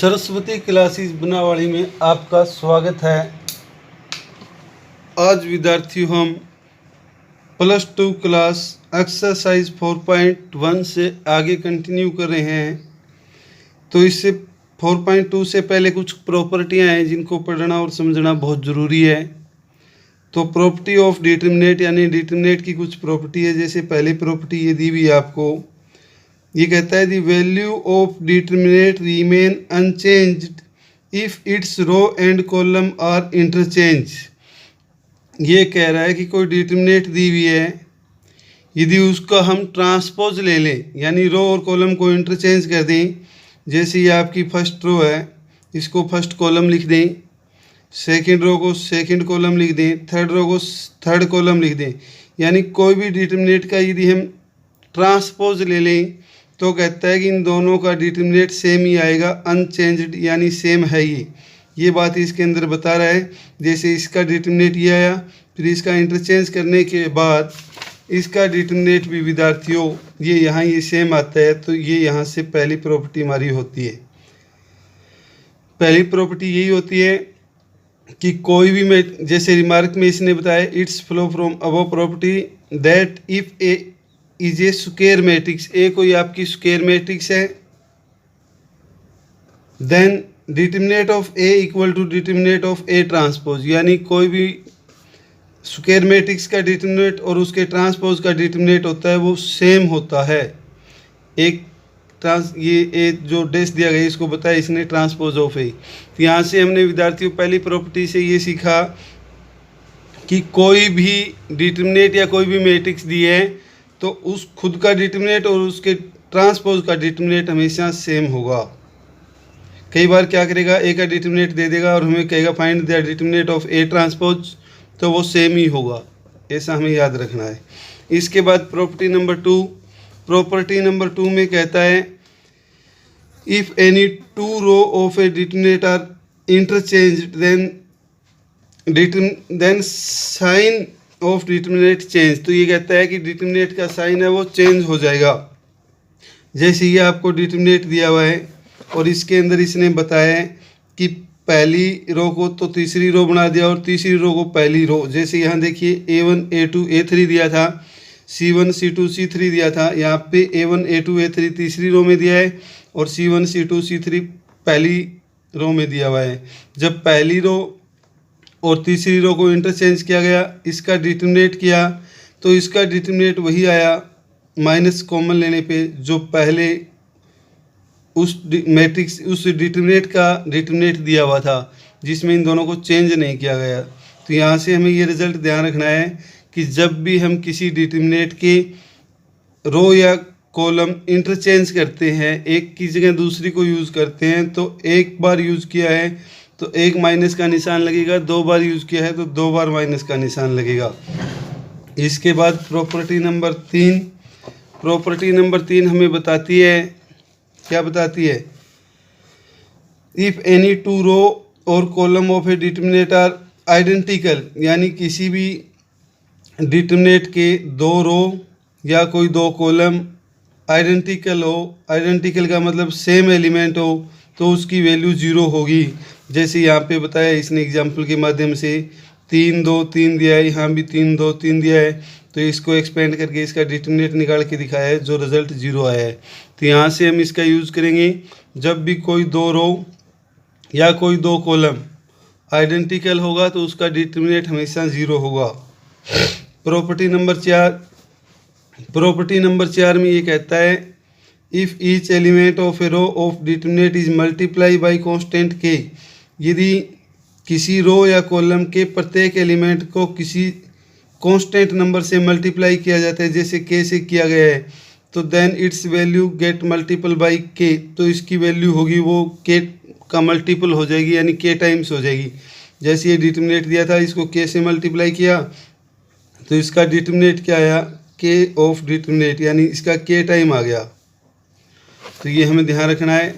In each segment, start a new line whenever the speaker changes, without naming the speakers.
Saraswati classes बनावाड़ी में आपका स्वागत है। आज विद्यार्थियों हम +2 क्लास एक्सरसाइज 4.1 से आगे कंटिन्यू कर रहे हैं। तो इससे 4.2 से पहले कुछ प्रॉपर्टियां हैं जिनको पढ़ना और समझना बहुत ज़रूरी है। तो प्रॉपर्टी ऑफ डिटरमिनेट यानी डिटरमिनेट की कुछ प्रॉपर्टी है। जैसे पहली प्रॉपर्टी ये दी हुई है आपको, ये कहता है the value of determinant remain unchanged if its row and column are interchange. ये कह रहा है कि कोई डिटरमिनेट दी हुई है, यदि उसका हम ट्रांसपोज ले लें यानी रो और कॉलम को इंटरचेंज कर दें। जैसे ये आपकी फर्स्ट रो है, इसको फर्स्ट कॉलम लिख दें, सेकंड रो को सेकंड कॉलम लिख दें, थर्ड रो को थर्ड कॉलम लिख दें। यानी कोई भी डिटरमिनेट का यदि हम ट्रांसपोज ले लें तो कहता है कि इन दोनों का डिटरमिनेट सेम ही आएगा, अनचेंज्ड यानी सेम है। ये बात इसके अंदर बता रहा है। जैसे इसका डिटरमिनेट ये आया, फिर इसका इंटरचेंज करने के बाद इसका डिटरमिनेट भी विद्यार्थियों ये यहाँ ये सेम आता है। तो ये यहाँ से पहली प्रॉपर्टी हमारी होती है। पहली प्रॉपर्टी यही होती है कि कोई भी में जैसे रिमार्क में इसने बताया it's flow from above property that if A is a square matrix, A कोई आपकी स्क्वायर मैट्रिक्स है, then determinant of A equal to determinant of A transpose. यानी कोई भी स्क्वायर मैट्रिक्स का डिटरमिनेट और उसके ट्रांसपोज का डिटरमिनेट होता है वो सेम होता है। एक ये ए जो डैश दिया गया इसको बताया इसने ट्रांसपोज ऑफ ए। तो यहाँ से हमने विद्यार्थियों पहली प्रॉपर्टी से ये सीखा कि कोई भी डिटरमिनेट या कोई भी मैट्रिक्स दी है तो उस खुद का डिटरमिनेट और उसके ट्रांसपोज का डिटरमिनेट हमेशा सेम होगा। कई बार क्या करेगा, ए का डिटरमिनेट दे देगा और हमें कहेगा find the determinate of A transpose, तो वो सेम ही होगा। ऐसा हमें याद रखना है। इसके बाद प्रॉपर्टी नंबर 2 में कहता है if any two row of a determinant are interchanged then sign of determinant change. तो ये कहता है कि डिटरमिनेट का साइन है वो चेंज हो जाएगा। जैसे ये आपको डिटरमिनेट दिया हुआ है और इसके अंदर इसने बताया है कि पहली रो को तो तीसरी रो बना दिया और तीसरी रो को पहली रो। जैसे यहाँ देखिए A1 A2 A3 दिया था, C1 C2 C3 दिया था। यहाँ पे A1 A2 A3 तीसरी रो में दिया है और C1 C2 C3 पहली रो में दिया हुआ है। जब पहली रो और तीसरी रो को इंटरचेंज किया गया, इसका डिटरमिनेट किया तो इसका डिटरमिनेट वही आया माइनस कॉमन लेने पे जो पहले उस मैट्रिक्स उस डिटरमिनेट का डिटरमिनेट दिया हुआ था जिसमें इन दोनों को चेंज नहीं किया गया। तो यहाँ से हमें ये रिजल्ट ध्यान रखना है कि जब भी हम किसी डिटरमिनेट के रो या कॉलम इंटरचेंज करते हैं, एक की जगह दूसरी को यूज़ करते हैं, तो एक बार यूज़ किया है तो एक माइनस का निशान लगेगा, 2 बार यूज़ किया है तो 2 बार माइनस का निशान लगेगा। इसके बाद प्रॉपर्टी नंबर 3 हमें बताती है, क्या बताती है, इफ़ एनी टू रो और column of a determinant are identical, यानी किसी भी डिटरमिनेट के 2 रो या कोई 2 कॉलम आइडेंटिकल हो, आइडेंटिकल का मतलब सेम एलिमेंट हो, तो उसकी वैल्यू 0 होगी। जैसे यहाँ पे बताया इसने एग्जाम्पल के माध्यम से 3 2 3 दिया है, यहाँ भी 3 2 3 दिया है, तो इसको एक्सपेंड करके इसका डिटरमिनेट निकाल के दिखाया है जो रिजल्ट 0 आया है। तो यहाँ से हम इसका यूज़ करेंगे जब भी कोई 2 रो या कोई 2 कॉलम आइडेंटिकल होगा तो उसका डिटरमिनेट हमेशा 0 होगा। प्रॉपर्टी नंबर 4 में ये कहता है if each element of a row of determinant is multiply by constant K, यदि किसी रो या कॉलम के प्रत्येक एलिमेंट को किसी कांस्टेंट नंबर से मल्टीप्लाई किया जाता है, जैसे के से किया गया है, तो then its value get multiple by K, तो इसकी वैल्यू होगी वो के का मल्टीपल हो जाएगी यानी के टाइम्स हो जाएगी। जैसे ये डिटरमिनेट दिया था, इसको के से मल्टीप्लाई किया तो इसका डिटरमिनेट क्या आया, के ऑफ डिटरमिनेट, यानी इसका के टाइम आ गया। तो ये हमें ध्यान रखना है।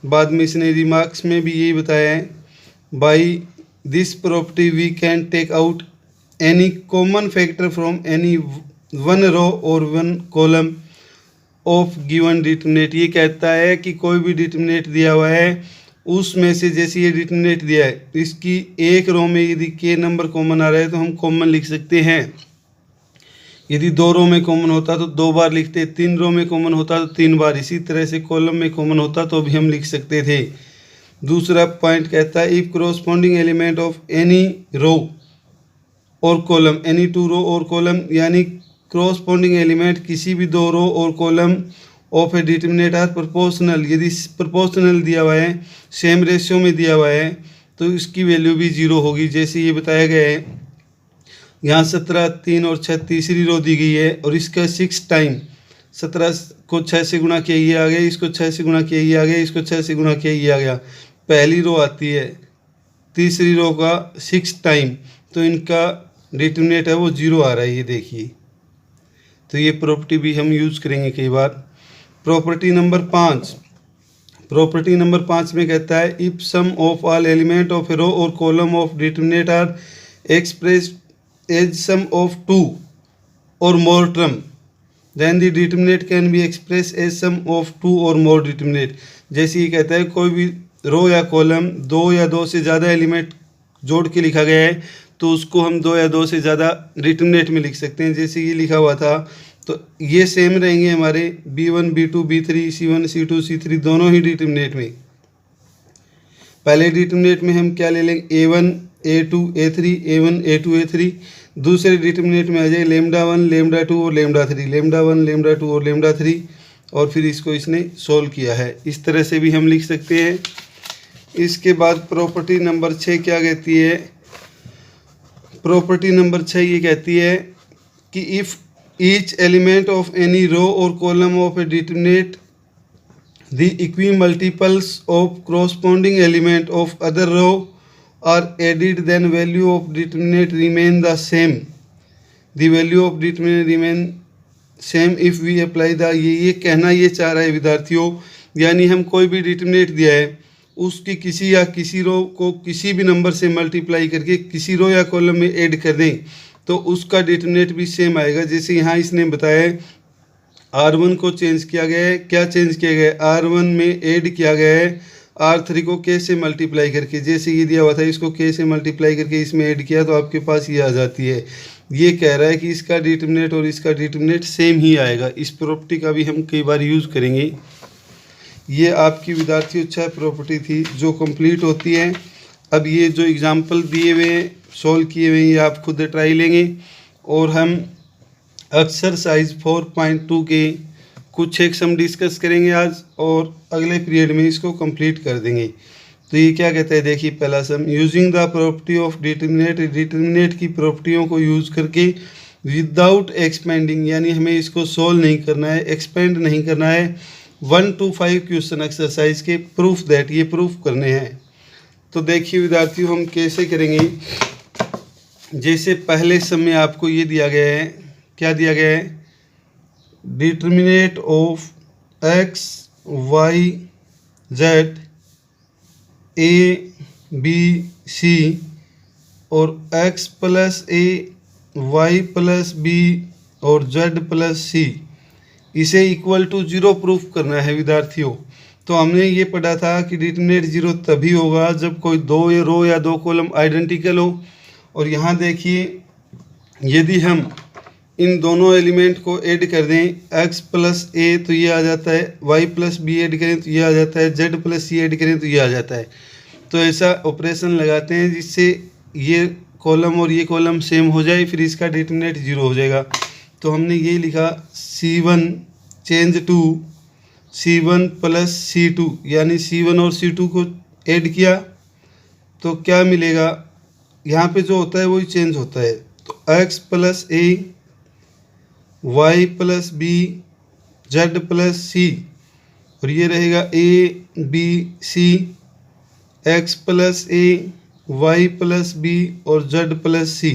बाद में इसने रिमार्क्स में भी यही बताया है, by this property we can take out any common factor from any 1 row और 1 कॉलम ऑफ गिवन डिटरमिनेट। ये कहता है कि कोई भी डिटरमिनेट दिया हुआ है उसमें से जैसे ये डिटरमिनेंट दिया है, इसकी एक रो में यदि के नंबर कॉमन आ रहा है तो हम कॉमन लिख सकते हैं। यदि 2 रो में कॉमन होता तो 2 बार लिखते, 3 रो में कॉमन होता तो 3 बार, इसी तरह से कॉलम में कॉमन होता तो भी हम लिख सकते थे। दूसरा पॉइंट कहता है if corresponding element of any row और कॉलम, एनी 2 रो और कॉलम, यानी कॉरस्पॉन्डिंग एलिमेंट किसी भी 2 रो और column of a determinant are proportional, यदि प्रोपोर्शनल दिया हुआ है, सेम रेशियो में दिया हुआ है, तो इसकी वैल्यू भी 0 होगी। जैसे ये बताया गया है, यहाँ 17, 3 और 6 तीसरी रो दी गई है और इसका 6 टाइम, 17 को 6 से गुणा किया ये आ गया, इसको 6 से गुणा किया ये आ गया, इसको 6 से गुणा किया ये आ गया। पहली रो आती है तीसरी रो का 6 टाइम, तो इनका डिटरमिनेंट है वो 0 आ रहा है, ये देखिए। तो ये प्रॉपर्टी भी हम यूज़ करेंगे कई बार। प्रॉपर्टी नंबर 5, प्रॉपर्टी नंबर 5 में कहता है if sum of all element of a row और column of determinant are expressed as sum of 2 और more term then the determinant can be expressed as sum of 2 और मोर determinant. जैसे ये कहता है कोई भी रो या कॉलम 2 या 2 से ज़्यादा एलिमेंट जोड़ के लिखा गया है तो उसको हम 2 या 2 से ज़्यादा डिटरमिनेंट में लिख सकते हैं। जैसे ये लिखा हुआ था तो ये सेम रहेंगे हमारे B1, B2, B3, C1, C2, C3 दोनों ही डिटरमिनेंट में। पहले डिटरमिनेंट में हम क्या ले लेंगे, A1, A2, A3, A1, A2, A3। दूसरे डिटरमिनेंट में आ जाए λ1, λ2 और λ3, λ1, λ2 और λ3, और फिर इसको इसने सोल्व किया है। इस तरह से भी हम लिख सकते हैं। इसके बाद प्रॉपर्टी नंबर 6 क्या कहती है, प्रॉपर्टी नंबर 6 ये कहती है कि if each element of any row और column of a determinant the equimultiples of corresponding element of other row are added then value of determinant remain the same, the value of determinant remain same if we apply the, ये कहना ये चाह रहा है विद्यार्थियों, यानी हम कोई भी डिटरमिनेंट दिया है उसकी किसी या किसी रो को किसी भी नंबर से मल्टीप्लाई करके किसी रो या कॉलम में ऐड कर दें तो उसका डिटरमिनेंट भी सेम आएगा। जैसे यहाँ इसने बताया R1 को चेंज किया गया है, क्या चेंज किया गया है, R1 में ऐड किया गया है R3 को K से मल्टीप्लाई करके। जैसे ये दिया हुआ था इसको K से मल्टीप्लाई करके इसमें ऐड किया तो आपके पास ये आ जाती है। ये कह रहा है कि इसका डिटरमिनेंट और इसका डिटरमिनेंट सेम ही आएगा। इस प्रॉपर्टी का भी हम कई बार यूज़ करेंगे। ये आपकी विद्यार्थियों 6 प्रॉपर्टी थी जो कंप्लीट होती है। अब ये जो एग्जाम्पल दिए हुए हैं सॉल्व किए हुए हैं ये आप खुद ट्राई लेंगे और हम एक्सरसाइज 4.2 के कुछ एक सम डिस्कस करेंगे आज और अगले पीरियड में इसको कंप्लीट कर देंगे। तो ये क्या कहता है, देखिए पहला सम, using the property of determinant, determinant की प्रॉपर्टियों को यूज़ करके विदाउट एक्सपेंडिंग, यानी हमें इसको सॉल्व नहीं करना है, एक्सपेंड नहीं करना है, 1 to 5 क्वेश्चन एक्सरसाइज के प्रूफ दैट, ये प्रूफ करने हैं। तो देखिए विद्यार्थियों हम कैसे करेंगे। जैसे पहले सम में आपको ये दिया गया है, क्या दिया गया है, determinant of x, y, z, a, b, c और x plus a, y plus b और z प्लस c, इसे इक्वल टू 0 प्रूफ करना है विद्यार्थियों। तो हमने ये पढ़ा था कि डिटरमिनेंट 0 तभी होगा जब कोई 2 रो या 2 कॉलम आइडेंटिकल हो। और यहाँ देखिए यदि हम इन दोनों एलिमेंट को ऐड कर दें, x प्लस a तो ये आ जाता है, y प्लस b ऐड करें तो ये आ जाता है, z प्लस c ऐड करें तो ये आ जाता है। तो ऐसा ऑपरेशन लगाते हैं जिससे ये कॉलम और ये कॉलम सेम हो जाए, फिर इसका डिटरमिनेंट 0 हो जाएगा। तो हमने ये लिखा C1 change to C1 plus C2, यानी C1 और C2 को ऐड किया तो क्या मिलेगा, यहाँ पे जो होता है वही चेंज होता है। तो x plus a, y plus b, z plus c और ये रहेगा a b c, x plus a, y plus b और z प्लस c।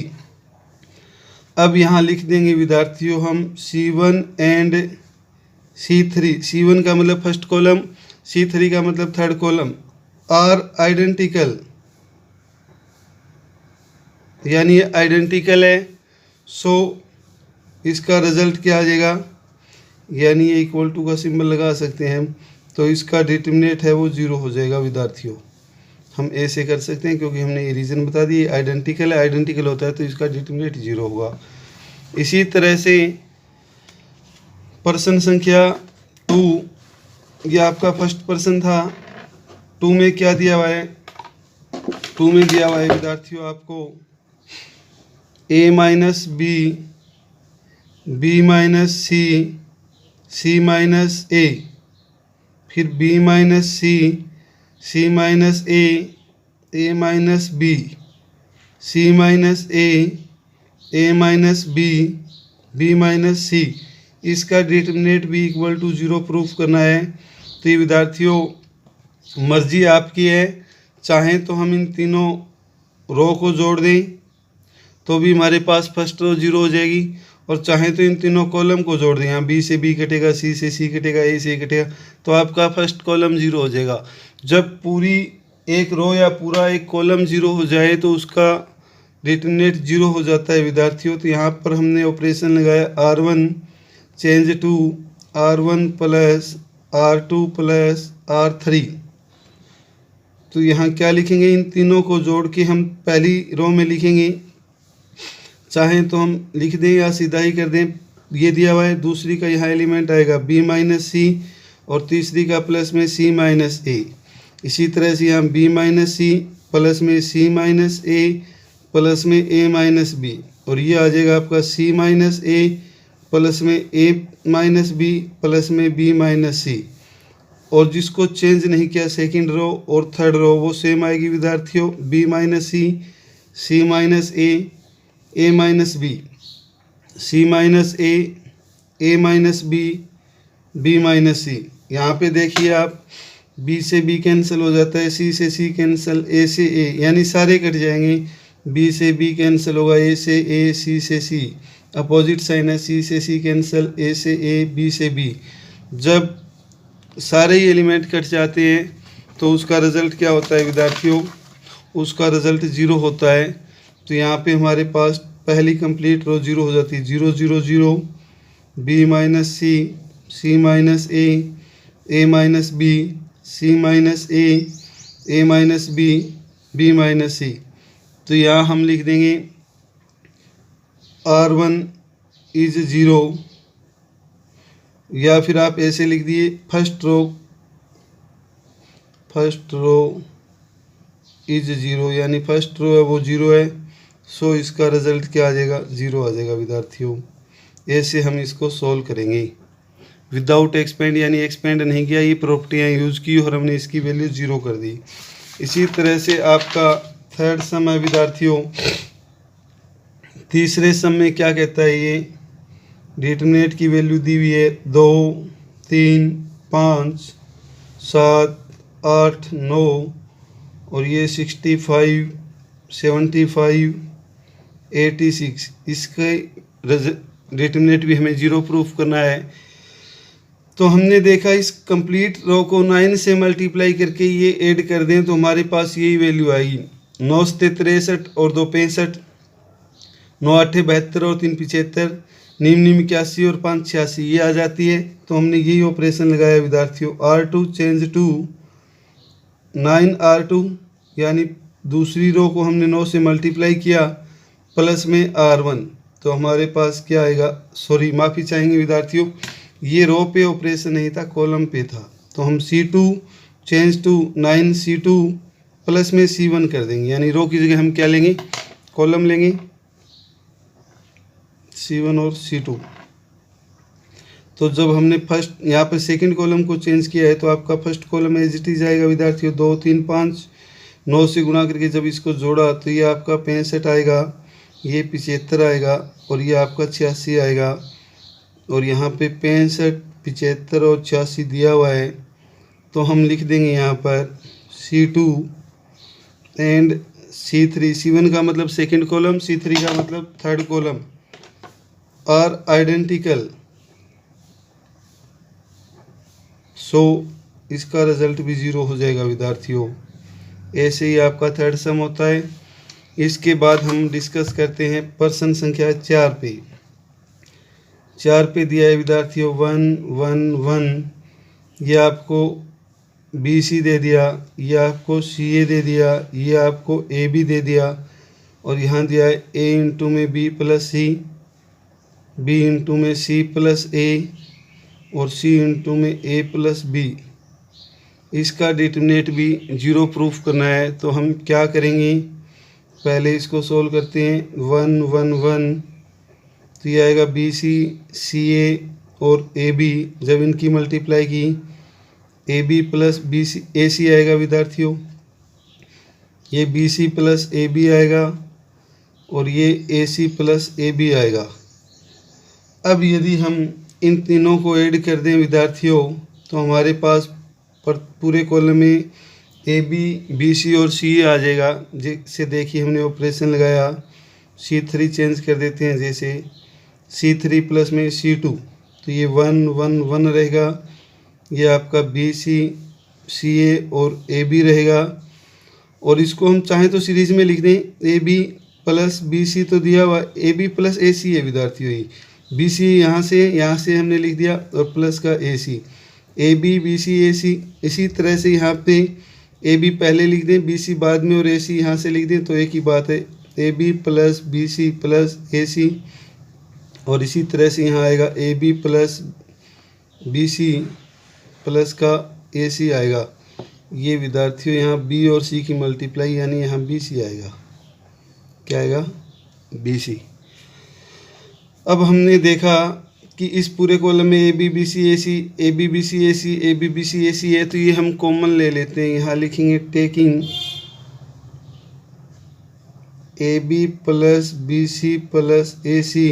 अब यहाँ लिख देंगे विद्यार्थियों हम C1 एंड C3, C1 का मतलब फर्स्ट कॉलम, C3 का मतलब थर्ड कॉलम, आर आइडेंटिकल, यानी ये आइडेंटिकल है। सो इसका रिजल्ट क्या आ जाएगा, यानी ये इक्वल टू का सिंबल लगा सकते हैं हम, तो इसका डिटर्मिनेंट है वो 0 हो जाएगा विद्यार्थियों। हम ऐसे कर सकते हैं क्योंकि हमने ये रीज़न बता दी, आइडेंटिकल है, आइडेंटिकल होता है तो इसका डिटर्मिनेंट 0 होगा। इसी तरह से प्रश्न संख्या 2, ये आपका फर्स्ट प्रश्न था। 2 में क्या दिया हुआ है? 2 में दिया हुआ है विद्यार्थियों आपको a minus B, B minus C, C minus A, फिर b minus C, C minus A minus B, C minus A minus B minus C. इसका डिटर्मिनेंट भी इक्वल टू 0 प्रूफ करना है। तो ये विद्यार्थियों मर्जी आपकी है, चाहें तो हम इन तीनों रो को जोड़ दें तो भी हमारे पास फर्स्ट रो 0 हो जाएगी, और चाहें तो इन तीनों कॉलम को जोड़ दें। यहाँ बी से बी कटेगा, सी से सी कटेगा, ए से कटेगा, तो आपका फर्स्ट कॉलम 0 हो जाएगा। जब पूरी एक रो या पूरा एक कॉलम 0 हो जाए तो उसका डिटर्मिनेंट 0 हो जाता है विद्यार्थियों। तो यहाँ पर हमने ऑपरेशन लगाया R1 change to R1 plus R2 plus R3। तो यहाँ क्या लिखेंगे? इन तीनों को जोड़ के हम पहली रो में लिखेंगे, चाहें तो हम लिख दें या सीधा ही कर दें। ये दिया हुआ है, दूसरी का यहाँ एलिमेंट आएगा b माइनस सी, और तीसरी का प्लस में c माइनस ए। इसी तरह से यहाँ b माइनस सी प्लस में c माइनस ए प्लस में a माइनस बी, और ये आ जाएगा आपका c माइनस ए प्लस में a माइनस बी प्लस में b माइनस सी। और जिसको चेंज नहीं किया सेकंड रो और थर्ड रो, वो सेम आएगी विद्यार्थियों, b minus C, c minus A minus B, C minus A minus B minus सी। यहाँ पे देखिए आप, b से b कैंसिल हो जाता है, c से c कैंसिल, a से a, यानी सारे कट जाएंगे। b से b कैंसिल होगा, a से a, c से c, अपोजिट साइन है, c से c कैंसिल, a से a, b से b। जब सारे ही एलिमेंट कट जाते हैं तो उसका रिज़ल्ट क्या होता है विद्यार्थियों? उसका रिज़ल्ट 0 होता है। तो यहाँ पे हमारे पास पहली कंप्लीट रो 0 हो जाती है, 0 0 0, b minus C minus A minus B, C minus A minus B minus सी। तो यहाँ हम लिख देंगे R1 इज 0, या फिर आप ऐसे लिख दिए फर्स्ट रो इज 0, यानी फर्स्ट रो है वो 0 है, सो इसका रिज़ल्ट क्या आ जाएगा? 0 आ जाएगा विद्यार्थियों। ऐसे हम इसको सोल्व करेंगे विदाउट एक्सपेंड, यानी एक्सपेंड नहीं किया, ये प्रॉपर्टियाँ यूज़ की और हमने इसकी वैल्यू 0 कर दी। इसी तरह से आपका थर्ड सम है विद्यार्थियों। तीसरे सम में क्या कहता है? ये डिटर्मिनेंट की वैल्यू दी हुई है 2 3 5 7 8 9, और ये 65 75 86। इसका डिटर्मिनेंट भी हमें 0 प्रूफ करना है। तो हमने देखा इस कंप्लीट रो को 9 से मल्टीप्लाई करके ये ऐड कर दें तो हमारे पास यही वैल्यू आएगी, 9 से 63 और 2 65, 9 8 72 और 3 75, निम 81 और 5 86, ये आ जाती है। तो हमने यही ऑपरेशन लगाया विद्यार्थियों, R2 चेंज टू 9R2, यानी दूसरी रो को हमने 9 से मल्टीप्लाई किया प्लस में R1, तो हमारे पास क्या आएगा? सॉरी माफ़ी चाहेंगे विद्यार्थियों, ये रो पे ऑपरेशन नहीं था, कॉलम पे था। तो हम C2 change to 9C2 plus में C1 कर देंगे, यानी रो की जगह हम क्या लेंगे? कॉलम लेंगे, C1 और C2। तो जब हमने फर्स्ट यहाँ पर सेकंड कॉलम को चेंज किया है तो आपका first column as it is आएगा विद्यार्थियों, 2 3 5, 9 से गुणा करके जब इसको जोड़ा तो ये आपका 65 आएगा, ये 75 आएगा, और ये आपका 86 आएगा। और यहाँ पे 65 75 और 86 दिया हुआ है, तो हम लिख देंगे यहाँ पर C2 एंड C3। C1 का मतलब सेकंड कॉलम, C3 का मतलब थर्ड कॉलम, आर आइडेंटिकल, सो इसका रिजल्ट भी 0 हो जाएगा विद्यार्थियों। ऐसे ही आपका थर्ड सम होता है। इसके बाद हम डिस्कस करते हैं प्रश्न संख्या 4 पे। 4 पे दिया है विद्यार्थियों 1 1 1 ये आपको बी सी दे दिया, ये आपको सी ए दे दिया, ये आपको ए बी दे दिया, और यहाँ दिया है ए इंटू में बी प्लस सी, बी इंटू में सी प्लस ए, और सी इंटू में ए प्लस बी। इसका डिटरमिनेंट भी जीरो प्रूफ करना है, तो हम क्या करेंगे, पहले इसको सोल्व करते हैं। 1 1 1, तो ये आएगा बी सी सी ए और ए बी, जब इनकी मल्टीप्लाई की A B plus B C A C आएगा विद्यार्थियों, ये B C plus A B आएगा, और ये ए सी प्लस ए बी आएगा। अब यदि हम इन तीनों को ऐड कर दें विद्यार्थियों, तो हमारे पास पूरे कॉलम में ए बी बी सी और सी ए आ जाएगा। जैसे देखिए हमने ऑपरेशन लगाया, C3 चेंज कर देते हैं, जैसे C3 प्लस में C2, तो ये 1 1 1 रहेगा, ये आपका बी सी सी ए और ए बी रहेगा। और इसको हम चाहें तो सीरीज में लिख दें, A B plus B C तो दिया हुआ, ए बी प्लस ए सी है विद्यार्थियों, ही बी सी यहाँ से हमने लिख दिया, और प्लस का A C, A B B C A सी। इसी तरह से यहाँ पे ए बी पहले लिख दें, बी सी बाद में, और ए सी यहाँ से लिख दें, तो एक ही बात है, A B plus B C plus A C. और इसी तरह से यहाँ आएगा A B plus B C plus का ए सी आएगा। ये विद्यार्थियों यहाँ बी और सी की मल्टीप्लाई, यानी यहाँ बी सी आएगा, क्या आएगा, बी सी। अब हमने देखा कि इस पूरे कॉलम में A B B C A C, A B B C A C, A B B C A C है, तो ये हम कॉमन ले लेते हैं। यहाँ लिखेंगे taking A B plus B C plus A C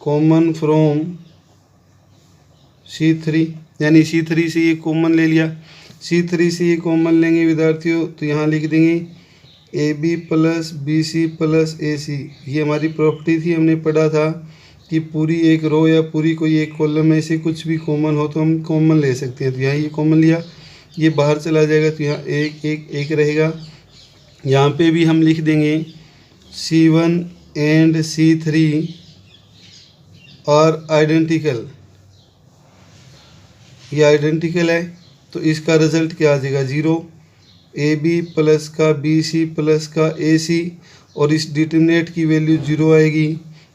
common from C3, यानी C3 से ये कॉमन ले लिया, C3 से ये कॉमन लेंगे विद्यार्थियों, तो यहाँ लिख देंगे A B plus B C plus A C. ये हमारी प्रॉपर्टी थी, हमने पढ़ा था कि पूरी एक रो या पूरी कोई एक कॉलम में से कुछ भी कॉमन हो तो हम कॉमन ले सकते हैं। तो यहाँ ये कॉमन लिया, ये बाहर चला जाएगा, तो यहाँ एक एक एक रहेगा। यहाँ पे भी हम लिख देंगे C1 and C3 are identical, ये आइडेंटिकल है, तो इसका रिजल्ट क्या आ जाएगा, 0। ए बी प्लस का बी सी प्लस का ए सी, और इस डिटरमिनेंट की वैल्यू 0 आएगी,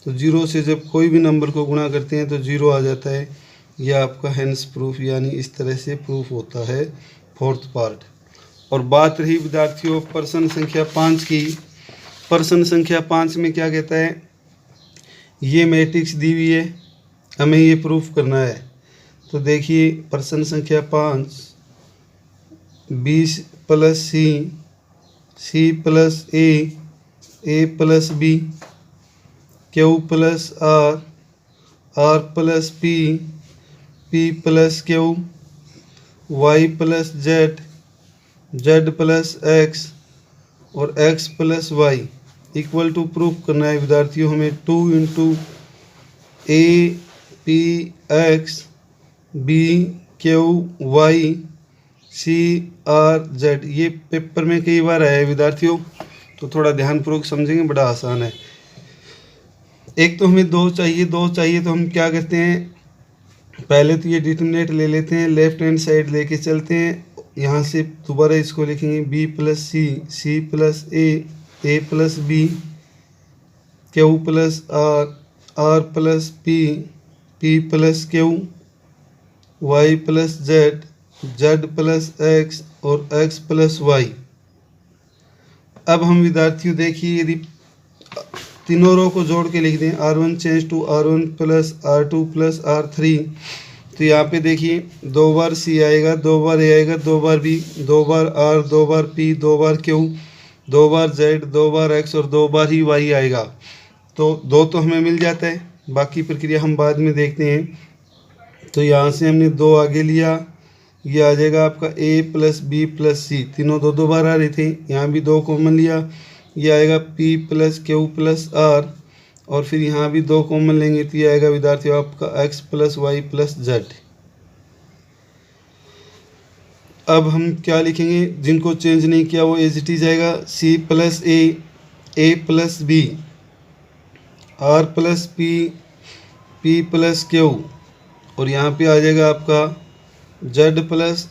तो 0 से जब कोई भी नंबर को गुणा करते हैं तो 0 आ जाता है। यह आपका हेंस प्रूफ, यानी इस तरह से प्रूफ होता है फोर्थ पार्ट। और बात रही विद्यार्थियों प्रश्न संख्या 5 की। प्रश्न संख्या 5 में क्या कहता है, ये मैट्रिक्स दी हुई है, हमें ये प्रूफ करना है। तो देखिए प्रश्न संख्या 5, B plus C, C plus A plus B, Q plus R plus P, P plus Q, Y plus Z plus X, और X plus Y equal to proof करना है विद्यार्थियों हमें 2 into A P X B Q Y C R Z. ये paper में कई बार आया है विद्यार्थियों, तो थोड़ा ध्यानपूर्वक समझेंगे, बड़ा आसान है। एक तो हमें दो चाहिए तो हम क्या करते हैं, पहले तो ये डिटरमिनेंट ले लेते हैं, लेफ्ट हैंड साइड लेके चलते हैं, यहाँ से दोबारा इसको लिखेंगे B plus C, C plus A plus B, Q plus R plus P plus Q, Y plus Z plus X, और एक्स प्लस वाई। अब हम विद्यार्थियों देखिए, यदि तीनों रो को जोड़ के लिख दें, R1 change to R1 plus R2 plus R3, तो यहाँ पे देखिए 2 बार C आएगा, 2 बार A आएगा, 2 बार B, 2 बार R, 2 बार P, 2 बार Q, 2 बार Z, 2 बार X, और 2 बार ही Y आएगा। तो 2 तो हमें मिल जाता है, बाकी प्रक्रिया हम बाद में देखते हैं। तो यहाँ से हमने 2 आगे लिया, ये आ जाएगा आपका A प्लस बी प्लस सी, तीनों 2 बार आ रहे थे, यहाँ भी 2 कॉमन लिया, ये आएगा P plus Q plus R, और फिर यहाँ भी 2 कॉमन लेंगे, तो ये आएगा विद्यार्थियों आपका X plus Y plus Z. अब हम क्या लिखेंगे, जिनको चेंज नहीं किया वो एज इट इज आएगा, C plus A plus B, R plus P plus Q, और यहाँ पे आ जाएगा आपका z plus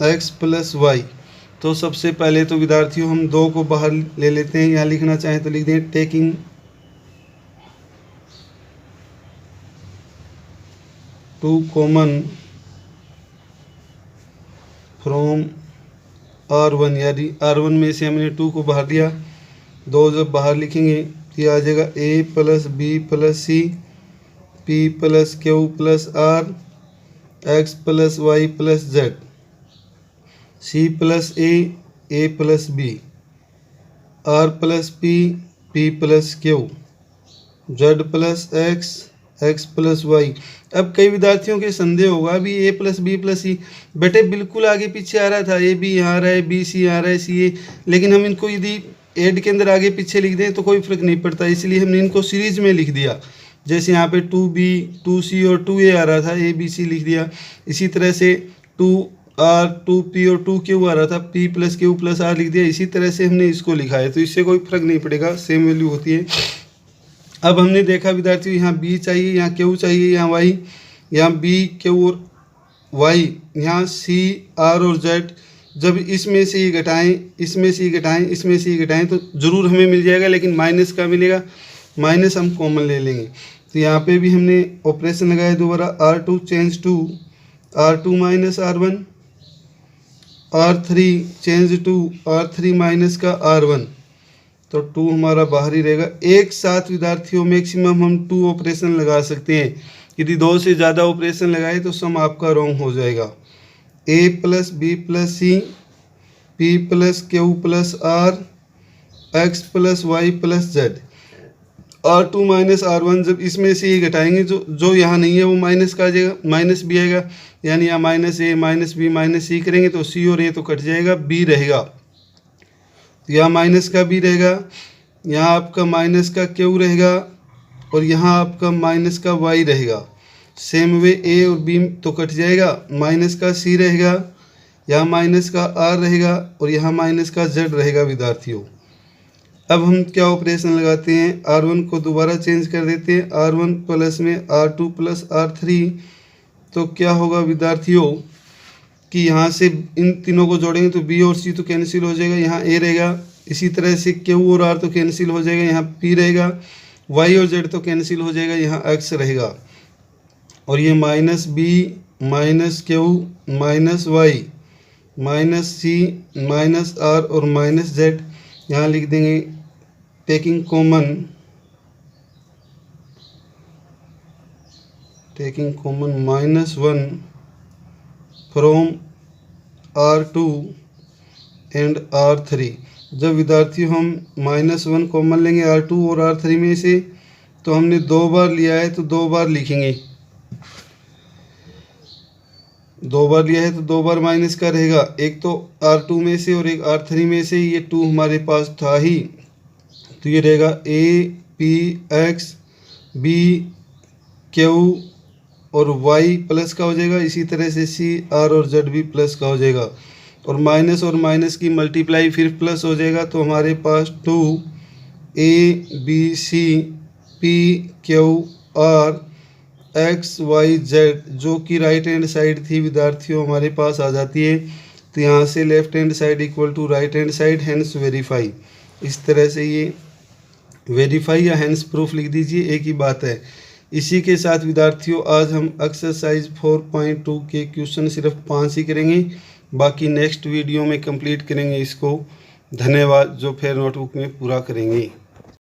x plus y। तो सबसे पहले तो विद्यार्थियों हम 2 को बाहर ले लेते हैं, यहाँ लिखना चाहें तो लिख दें टेकिंग 2 कॉमन फ्रॉम R1, यानी R1 में से हमने 2 को बाहर दिया, 2 जब बाहर लिखेंगे तो ये आ जाएगा a plus B plus c p plus q plus r x plus y plus z c plus a plus b r plus p plus q z plus x plus y। अब कई विद्यार्थियों के संदेह होगा अभी a plus B plus C, बेटे बिल्कुल आगे पीछे आ रहा था, a b यहाँ आ रहा है, b c आ रहा है, c a, लेकिन हम इनको यदि एड के अंदर आगे पीछे लिख दें तो कोई फर्क नहीं पड़ता, इसलिए हमने इनको सीरीज में लिख दिया। जैसे यहाँ पे 2b 2c और 2a आ रहा था, a b c लिख दिया। इसी तरह से 2r 2p और 2q आ रहा था, p plus q plus r लिख दिया। इसी तरह से हमने इसको लिखा है, तो इससे कोई फर्क नहीं पड़ेगा, सेम वैल्यू होती है। अब हमने देखा विद्यार्थियों यहाँ b चाहिए, यहाँ q चाहिए, यहाँ y, यहाँ b q और y, यहाँ c r और z। जब इसमें से ये घटाएं, इसमें से ये घटाएं, इसमें से ये घटाएं तो ज़रूर हमें मिल जाएगा, लेकिन माइनस का मिलेगा, माइनस हम कॉमन ले लेंगे। तो यहाँ पे भी हमने ऑपरेशन लगाया दोबारा, R2 change to R2 minus R1, R3 change to R3 minus का R1, तो 2 हमारा बाहर ही रहेगा। एक साथ विद्यार्थियों मैक्सिमम हम 2 ऑपरेशन लगा सकते हैं, यदि 2 से ज़्यादा ऑपरेशन लगाए तो सम आपका रॉन्ग हो जाएगा। a plus B plus C p plus q plus r x plus y plus z R2 minus R1, जब इसमें से ये घटाएंगे जो यहाँ नहीं है वो माइनस का आ जाएगा, माइनस b आएगा, यानी यहाँ minus a minus b minus c करेंगे तो c और a तो कट जाएगा, b रहेगा। यहाँ माइनस का b रहेगा, यहाँ आपका माइनस का q रहेगा और यहाँ आपका माइनस का y रहेगा। सेम वे a और b तो कट जाएगा, माइनस का c रहेगा, यहाँ माइनस का r रहेगा और यहाँ माइनस का z रहेगा विद्यार्थियों। अब हम क्या ऑपरेशन लगाते हैं, R1 को दोबारा चेंज कर देते हैं, R1 प्लस में R2 प्लस R3, तो क्या होगा विद्यार्थियों कि यहाँ से इन तीनों को जोड़ेंगे तो b और c तो कैंसिल हो जाएगा, यहाँ a रहेगा। इसी तरह से q और r तो कैंसिल हो जाएगा, यहाँ p रहेगा, y और z तो कैंसिल हो जाएगा, यहाँ x रहेगा। और ये minus b minus q minus y minus c minus r और माइनस z, यहाँ लिख देंगे taking common -1 from R2 and R3। जब विद्यार्थियों हम -1 कॉमन लेंगे R2 और R3 में से, तो हमने 2 बार लिया है तो 2 बार लिखेंगे, 2 बार लिया है तो 2 बार माइनस का रहेगा, एक तो R2 में से और एक R3 में से। ये 2 हमारे पास था ही, तो ये रहेगा a p x b q और y प्लस का हो जाएगा। इसी तरह से c r और z भी प्लस का हो जाएगा, और माइनस की मल्टीप्लाई फिर प्लस हो जाएगा। तो हमारे पास 2 a b c p q r x y z, जो कि राइट हैंड साइड थी विद्यार्थियों, हमारे पास आ जाती है। तो यहाँ से left hand side equal to right hand side, hence verify. इस तरह से ये वेरीफाई या हैंस प्रूफ लिख दीजिए, एक ही बात है। इसी के साथ विद्यार्थियों आज हम एक्सरसाइज 4.2 के क्वेश्चन सिर्फ 5 ही करेंगे, बाकी नेक्स्ट वीडियो में कंप्लीट करेंगे इसको। धन्यवाद, जो फिर नोटबुक में पूरा करेंगे।